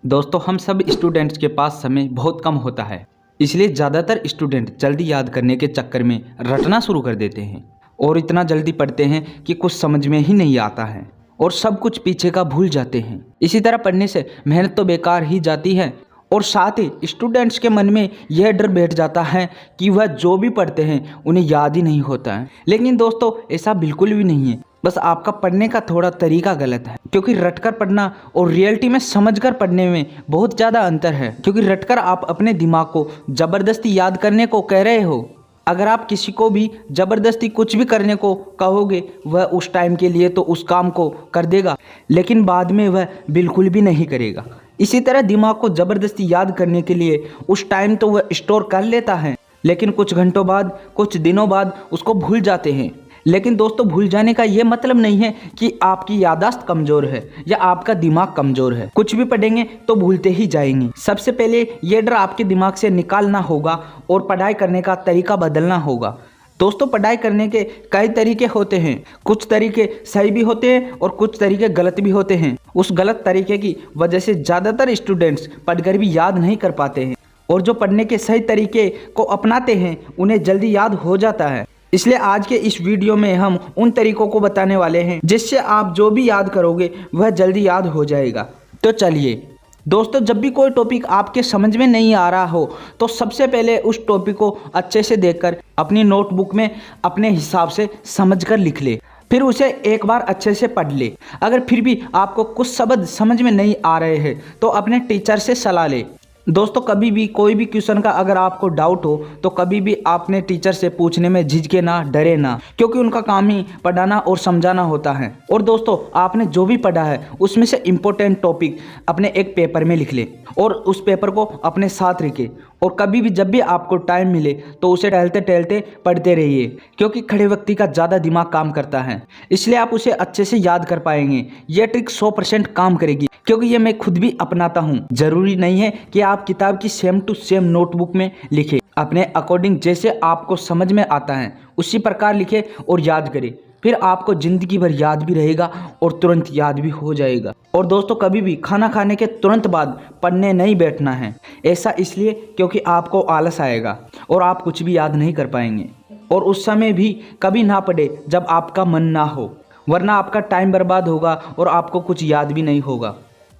दोस्तों हम सब स्टूडेंट्स के पास समय बहुत कम होता है, इसलिए ज़्यादातर स्टूडेंट जल्दी याद करने के चक्कर में रटना शुरू कर देते हैं और इतना जल्दी पढ़ते हैं कि कुछ समझ में ही नहीं आता है और सब कुछ पीछे का भूल जाते हैं। इसी तरह पढ़ने से मेहनत तो बेकार ही जाती है और साथ ही स्टूडेंट्स के मन में यह डर बैठ जाता है कि वह जो भी पढ़ते हैं उन्हें याद ही नहीं होता है। लेकिन दोस्तों ऐसा बिल्कुल भी नहीं है, बस आपका पढ़ने का थोड़ा तरीका गलत है। क्योंकि रटकर पढ़ना और रियलिटी में समझकर पढ़ने में बहुत ज़्यादा अंतर है। क्योंकि रटकर आप अपने दिमाग को ज़बरदस्ती याद करने को कह रहे हो। अगर आप किसी को भी ज़बरदस्ती कुछ भी करने को कहोगे, वह उस टाइम के लिए तो उस काम को कर देगा, लेकिन बाद में वह बिल्कुल भी नहीं करेगा। इसी तरह दिमाग को ज़बरदस्ती याद करने के लिए उस टाइम तो वह स्टोर कर लेता है, लेकिन कुछ घंटों बाद, कुछ दिनों बाद उसको भूल जाते हैं। लेकिन दोस्तों भूल जाने का ये मतलब नहीं है कि आपकी याददाश्त कमज़ोर है या आपका दिमाग कमज़ोर है। कुछ भी पढ़ेंगे तो भूलते ही जाएंगे। सबसे पहले ये डर आपके दिमाग से निकालना होगा और पढ़ाई करने का तरीका बदलना होगा। दोस्तों पढ़ाई करने के कई तरीके होते हैं, कुछ तरीके सही भी होते हैं और कुछ तरीके गलत भी होते हैं। उस गलत तरीके की वजह से ज़्यादातर स्टूडेंट्स पढ़कर भी याद नहीं कर पाते हैं और जो पढ़ने के सही तरीके को अपनाते हैं उन्हें जल्दी याद हो जाता है। इसलिए आज के इस वीडियो में हम उन तरीकों को बताने वाले हैं जिससे आप जो भी याद करोगे वह जल्दी याद हो जाएगा। तो चलिए दोस्तों, जब भी कोई टॉपिक आपके समझ में नहीं आ रहा हो तो सबसे पहले उस टॉपिक को अच्छे से देखकर अपनी नोटबुक में अपने हिसाब से समझकर लिख ले। फिर उसे एक बार अच्छे से पढ़ ले। अगर फिर भी आपको कुछ शब्द समझ में नहीं आ रहे हैं तो अपने टीचर से सलाह ले। दोस्तों कभी भी कोई भी क्वेश्चन का अगर आपको डाउट हो तो कभी भी आपने टीचर से पूछने में झिझके ना, डरे ना, क्योंकि उनका काम ही पढ़ाना और समझाना होता है। और दोस्तों आपने जो भी पढ़ा है उसमें से इम्पोर्टेंट टॉपिक अपने एक पेपर में लिख ले और उस पेपर को अपने साथ रखे और कभी भी जब भी आपको टाइम मिले तो उसे टहलते टहलते पढ़ते रहिए, क्योंकि खड़े व्यक्ति का ज़्यादा दिमाग काम करता है, इसलिए आप उसे अच्छे से याद कर पाएंगे। यह ट्रिक 100% काम करेगी, क्योंकि ये मैं खुद भी अपनाता हूँ। जरूरी नहीं है कि आप किताब की सेम टू सेम नोटबुक में लिखें, अपने अकॉर्डिंग जैसे आपको समझ में आता है उसी प्रकार लिखें और याद करें। फिर आपको ज़िंदगी भर याद भी रहेगा और तुरंत याद भी हो जाएगा। और दोस्तों कभी भी खाना खाने के तुरंत बाद पढ़ने नहीं बैठना है। ऐसा इसलिए क्योंकि आपको आलस आएगा और आप कुछ भी याद नहीं कर पाएंगे। और उस समय भी कभी ना पढ़े जब आपका मन ना हो, वरना आपका टाइम बर्बाद होगा और आपको कुछ याद भी नहीं होगा।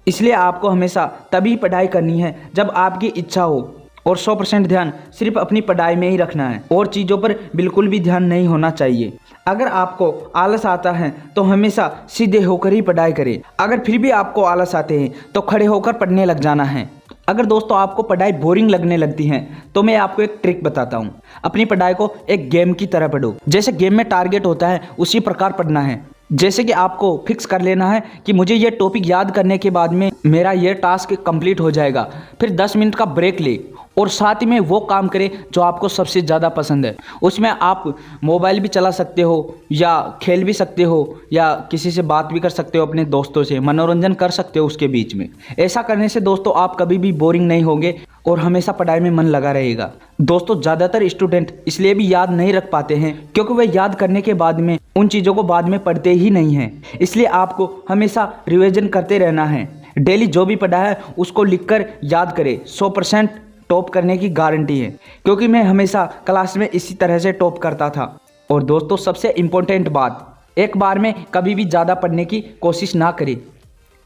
इसलिए आपको हमेशा तभी पढ़ाई करनी है जब आपकी इच्छा हो और 100% ध्यान सिर्फ अपनी पढ़ाई में ही रखना है और चीज़ों पर बिल्कुल भी ध्यान नहीं होना चाहिए। अगर आपको आलस आता है तो हमेशा सीधे होकर ही पढ़ाई करें। अगर फिर भी आपको आलस आते हैं तो खड़े होकर पढ़ने लग जाना है। अगर दोस्तों आपको पढ़ाई बोरिंग लगने लगती है तो मैं आपको एक ट्रिक बताता हूँ। अपनी पढ़ाई को एक गेम की तरह पढ़ो। जैसे गेम में टारगेट होता है उसी प्रकार पढ़ना है। जैसे कि आपको फिक्स कर लेना है कि मुझे ये टॉपिक याद करने के बाद में मेरा ये टास्क कंप्लीट हो जाएगा। फिर 10 मिनट का ब्रेक ले और साथ ही में वो काम करें जो आपको सबसे ज़्यादा पसंद है। उसमें आप मोबाइल भी चला सकते हो या खेल भी सकते हो या किसी से बात भी कर सकते हो, अपने दोस्तों से मनोरंजन कर सकते हो उसके बीच में। ऐसा करने से दोस्तों आप कभी भी बोरिंग नहीं होंगे और हमेशा पढ़ाई में मन लगा रहेगा। दोस्तों ज़्यादातर स्टूडेंट इसलिए भी याद नहीं रख पाते हैं क्योंकि वे याद करने के बाद में उन चीज़ों को बाद में पढ़ते ही नहीं हैं। इसलिए आपको हमेशा रिविजन करते रहना है। डेली जो भी पढ़ा है उसको लिखकर याद करें। 100% टॉप करने की गारंटी है, क्योंकि मैं हमेशा क्लास में इसी तरह से टॉप करता था। और दोस्तों सबसे इम्पोर्टेंट बात, एक बार में कभी भी ज़्यादा पढ़ने की कोशिश ना करें।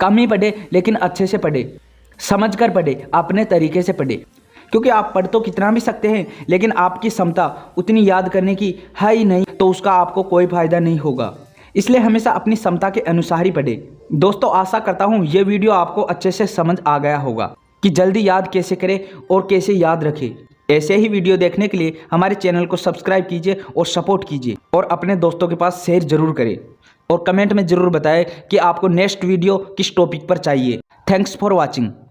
कम ही पढ़े लेकिन अच्छे से पढ़े, समझ कर पढ़े, अपने तरीके से पढ़े। क्योंकि आप पढ़ तो कितना भी सकते हैं लेकिन आपकी क्षमता उतनी याद करने की है ही नहीं तो उसका आपको कोई फ़ायदा नहीं होगा। इसलिए हमेशा अपनी क्षमता के अनुसार ही पढ़े। दोस्तों आशा करता हूँ ये वीडियो आपको अच्छे से समझ आ गया होगा कि जल्दी याद कैसे करें और कैसे याद रखें। ऐसे ही वीडियो देखने के लिए हमारे चैनल को सब्सक्राइब कीजिए और सपोर्ट कीजिए और अपने दोस्तों के पास शेयर जरूर करें और कमेंट में ज़रूर बताएं कि आपको नेक्स्ट वीडियो किस टॉपिक पर चाहिए। Thanks for watching.